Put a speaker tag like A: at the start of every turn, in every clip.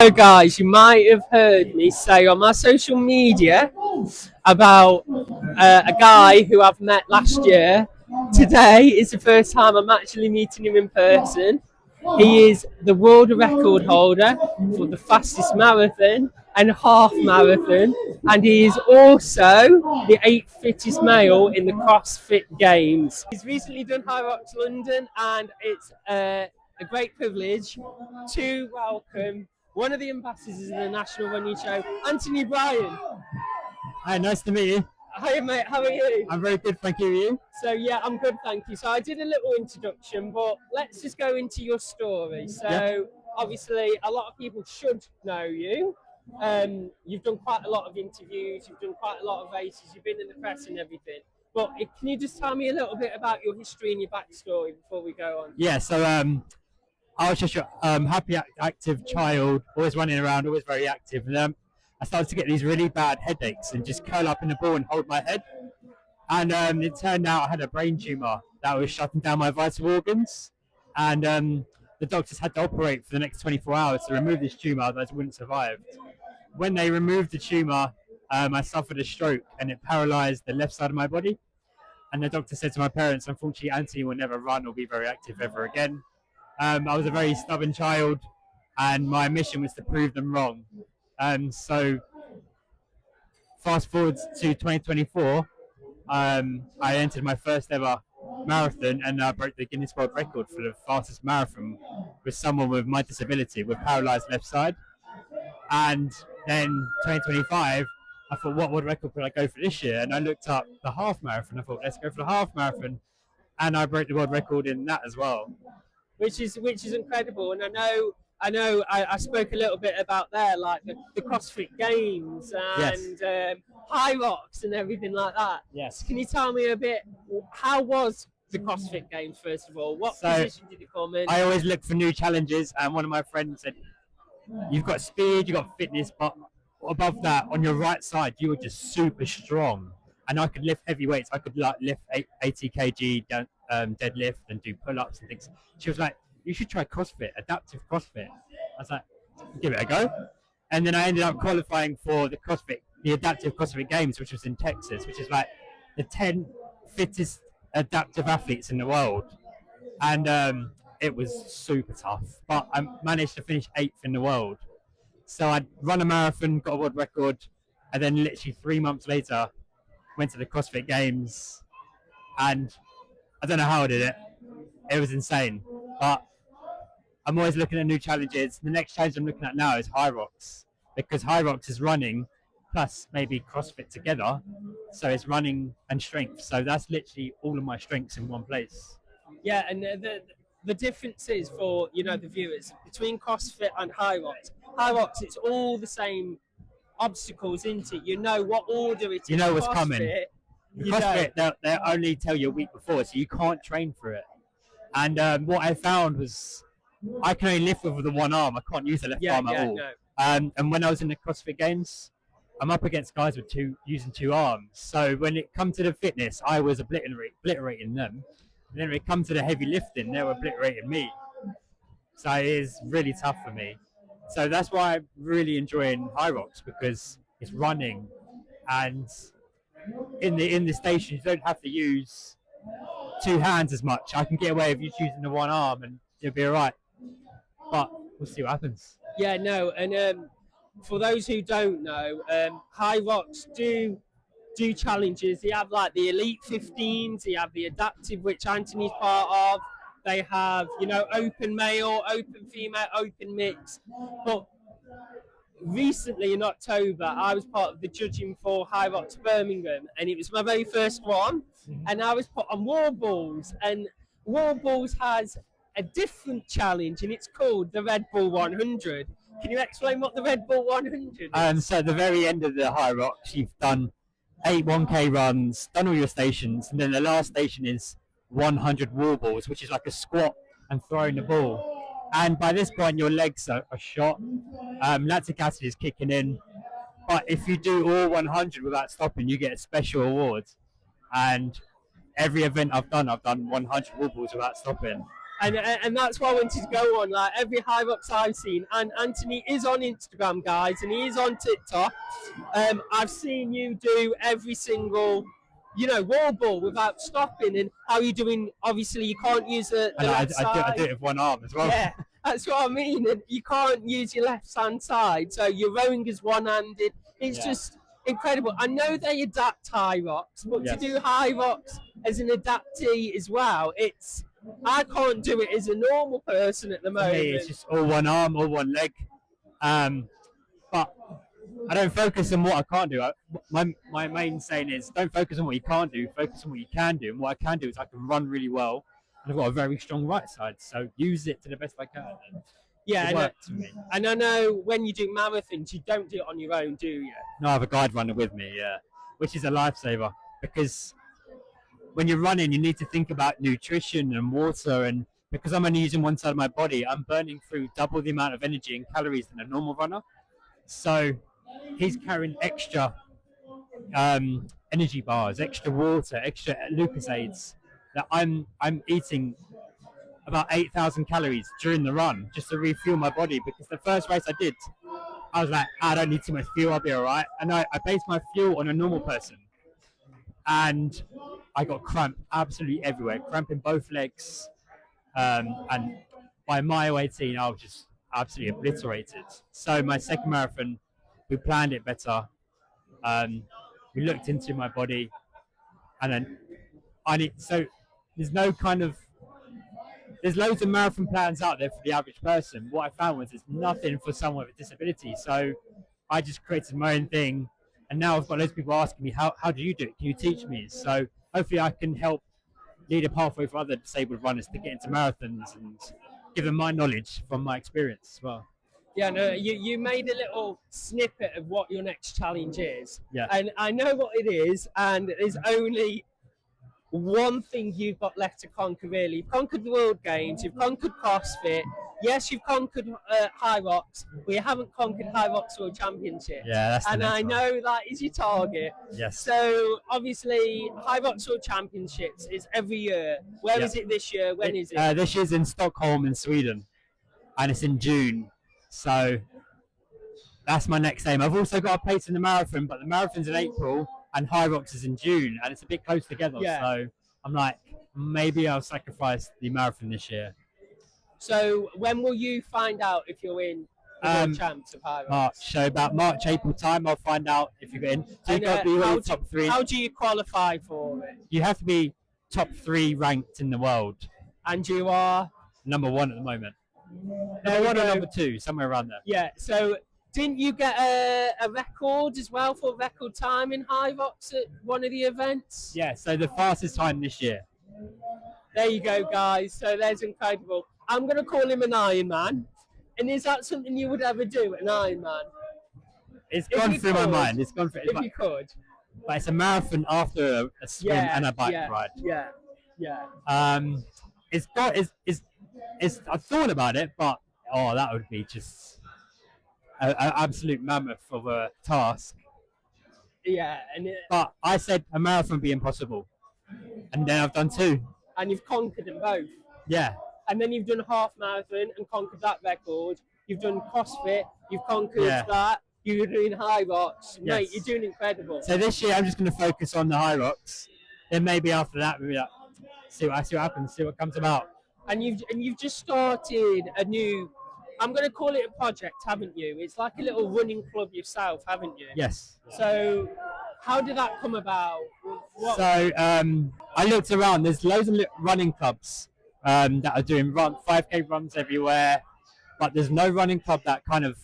A: So guys, you might have heard me say on my social media about a guy who I've met last year. Today is the first time I'm actually meeting him in person. He is the world record holder for the fastest marathon and half marathon, and he is also the 8th fittest male in the CrossFit Games. He's recently done High Rocks London, and it's a great privilege to welcome one of the ambassadors of the National Running Show, Anthony Bryan.
B: Hi, nice to meet you.
A: Hi mate, how are you?
B: I'm very good, thank you. You?
A: So yeah, I'm good, thank you. So I did a little introduction, but let's just go into your story. So obviously, a lot of people should know you. You've done quite a lot of interviews, you've done quite a lot of races, you've been in the press and everything. But can you just tell me a little bit about your history and your backstory before we go on?
B: Yeah, so I was just a happy, active child, always running around, always very active. And I started to get these really bad headaches and just curl up in the ball and hold my head. And it turned out I had a brain tumour that was shutting down my vital organs. And the doctors had to operate for the next 24 hours to remove this tumour, otherwise I wouldn't survive. When they removed the tumour, I suffered a stroke and it paralysed the left side of my body. And the doctor said to my parents, unfortunately, Anthony will never run or be very active ever again. I was a very stubborn child, and my mission was to prove them wrong. So, fast forward to 2024, I entered my first ever marathon and broke the Guinness World Record for the fastest marathon with someone with my disability, with paralysed left side. And then 2025, I thought, what world record could I go for this year? And I looked up the half marathon. I thought, let's go for the half marathon, and I broke the world record in that as well.
A: Which is incredible. And I spoke a little bit about there, like the CrossFit Games and High Rocks and everything like that.
B: Yes.
A: Can you tell me a bit, how was the CrossFit Games, first of all? What position did you come in?
B: I always look for new challenges, and one of my friends said, you've got speed, you've got fitness, but above that, on your right side, you were just super strong. And I could lift heavy weights. I could lift 80 kg deadlift and do pull-ups and things. She was like, you should try CrossFit, adaptive CrossFit. I was like, give it a go. And then I ended up qualifying for the adaptive CrossFit Games, which was in Texas, which is like the 10 fittest adaptive athletes in the world. And it was super tough, but I managed to finish 8th in the world. So I'd run a marathon, got a world record, and then literally 3 months later, went to the CrossFit Games, and I don't know how I did it. It was insane. But I'm always looking at new challenges. The next challenge I'm looking at now is High Rocks, because High Rocks is running plus maybe CrossFit together. So it's running and strength. So that's literally all of my strengths in one place.
A: Yeah, and the difference is for the viewers between CrossFit and High Rocks. High Rocks, it's all the same obstacles, isn't it? You know what order it is.
B: You know what's
A: CrossFit,
B: coming. CrossFit, they'll only tell you a week before, so you can't train for it. And what I found was I can only lift with the one arm. I can't use the left arm at all. No. And when I was in the CrossFit Games, I'm up against guys with using two arms. So when it comes to the fitness, I was obliterating them. And then when it comes to the heavy lifting, they were obliterating me. So it is really tough for me. So that's why I'm really enjoying High Rocks, because it's running, and in the stations you don't have to use two hands as much. I can get away with just using the one arm and you'll be alright. But we'll see what happens.
A: Yeah, no, and for those who don't know, High Rocks do challenges. They have like the Elite 15s, they have the adaptive, which Anthony's part of. They have, open male, open female, open mix. But recently in October, I was part of the judging for High Rocks Birmingham, and it was my very first one. And I was put on wall balls, and wall balls has a different challenge, and it's called the Red Bull 100. Can you explain what the Red Bull 100 is?
B: So at the very end of the High Rocks, you've done 8 1K runs, done all your stations, and then the last station is 100 wall balls, which is like a squat and throwing the ball. And by this point, your legs are shot. Lactic acid is kicking in. But if you do all 100 without stopping, you get a special award. And every event I've done 100 wall balls without stopping.
A: and that's why I wanted to go on. Like every high rocks I've seen, and Anthony is on Instagram, guys, and he is on TikTok. I've seen you do every single, wall ball without stopping, and how you doing. Obviously, you can't use the
B: And
A: left side.
B: I do it with one arm as well.
A: Yeah, that's what I mean. And you can't use your left hand side, so your rowing is one-handed. It's just incredible. I know they adapt high rocks, but to do high rocks as an adaptee as well, I can't do it as a normal person at the moment.
B: For me, it's just all one arm, all one leg. But I don't focus on what I can't do. My main saying is don't focus on what you can't do, focus on what you can do. And what I can do is I can run really well, and I've got a very strong right side, so use it to the best I can. And it works for me.
A: And I know when you do marathons, you don't do it on your own, do you?
B: No, I have a guide runner with me, which is a lifesaver, because when you're running, you need to think about nutrition and water, and because I'm only using one side of my body, I'm burning through double the amount of energy and calories than a normal runner. So he's carrying extra energy bars, extra water, extra Lucasades. That I'm eating about 8,000 calories during the run just to refuel my body, because the first race I did, I was like, I don't need too much fuel, I'll be all right. And I based my fuel on a normal person. And I got cramp absolutely everywhere, cramp in both legs. And by mile 18, I was just absolutely obliterated. So my second marathon, we planned it better. We looked into my body, and then there's loads of marathon plans out there for the average person. What I found was there's nothing for someone with a disability. So I just created my own thing. And now I've got loads of people asking me, how do you do it? Can you teach me? So hopefully I can help lead a pathway for other disabled runners to get into marathons and give them my knowledge from my experience as well.
A: Yeah, no, you made a little snippet of what your next challenge is.
B: Yeah.
A: And I know what it is, and there's only one thing you've got left to conquer, really. You've conquered the World Games, you've conquered CrossFit, yes, you've conquered High Rocks, but you haven't conquered High Rocks World Championship.
B: Yeah, that's the
A: and
B: next
A: I
B: one.
A: know that is your target.
B: Yes.
A: So, obviously, High Rocks World Championships is every year. Where is it this year? When is it?
B: This year's in Stockholm in Sweden, and it's in June. So that's my next aim. I've also got a place in the marathon, but the marathon's in April and High Rocks is in June, and it's a bit close together.
A: Yeah.
B: So I'm like, maybe I'll sacrifice the marathon this year.
A: So when will you find out if you're in the World Champs of High Rocks?
B: March. So about March, April time, I'll find out if you're in. So you've got to be in the top three.
A: How do you qualify for it?
B: You have to be top 3 ranked in the world.
A: And you are?
B: Number 1 at the moment. Number 1 or number 2, somewhere around there.
A: Yeah, so didn't you get a record as well for record time in High Rocks at one of the events?
B: Yeah, so the fastest time this year.
A: There you go, guys. So there's incredible. I'm going to call him an Ironman. And is that something you would ever do, an Ironman?
B: It's gone through my mind. It's gone through.
A: If you could.
B: But it's a marathon after a swim and a bike ride.
A: Yeah.
B: I've thought about it, but that would be just an absolute mammoth of a task.
A: Yeah,
B: but I said a marathon would be impossible, and then I've done 2.
A: And you've conquered them both.
B: Yeah.
A: And then you've done a half marathon and conquered that record. You've done CrossFit. You've conquered that. You're doing High Rocks.
B: Yes.
A: Mate, you're doing incredible.
B: So this year I'm just going to focus on the High Rocks. Then maybe after that, maybe see what happens, see what comes about.
A: And you've just started a new, I'm going to call it a project, haven't you? It's like a little running club yourself, haven't you?
B: Yes.
A: So how did that come about?
B: So I looked around. There's loads of running clubs that are doing 5K runs everywhere, but there's no running club that kind of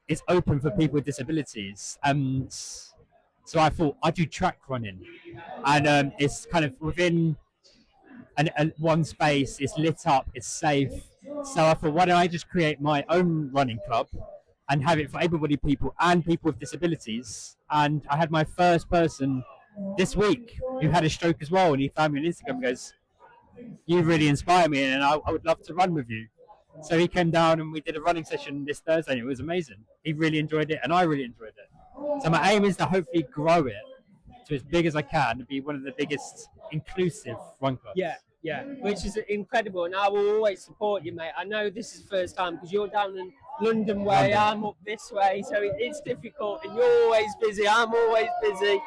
B: is open for people with disabilities. And so I thought I'd do track running, and it's kind of within one space, it's lit up, it's safe. So I thought, why don't I just create my own running club and have it for able-bodied people and people with disabilities? And I had my first person this week who had a stroke as well, and he found me on Instagram and goes, you really inspire me, and I would love to run with you. So he came down and we did a running session this Thursday, and it was amazing. He really enjoyed it, and I really enjoyed it. So my aim is to hopefully grow it to as big as I can, to be one of the biggest inclusive run clubs.
A: Yeah. Yeah, which is incredible, and I will always support you, mate. I know this is the first time because you're down in London way,
B: London.
A: I'm up this way, so it's difficult, and you're always busy, I'm always busy.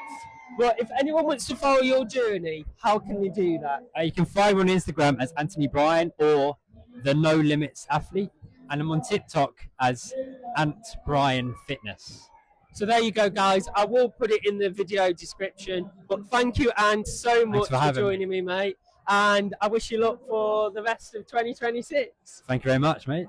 A: But if anyone wants to follow your journey, how can they do that?
B: You can find me on Instagram as Anthony Bryan or the No Limits Athlete, and I'm on TikTok as Ant Bryan Fitness.
A: So there you go, guys. I will put it in the video description. But thank you, Ant, so much for joining me, mate. And I wish you luck for the rest of 2026.
B: Thank you very much, mate.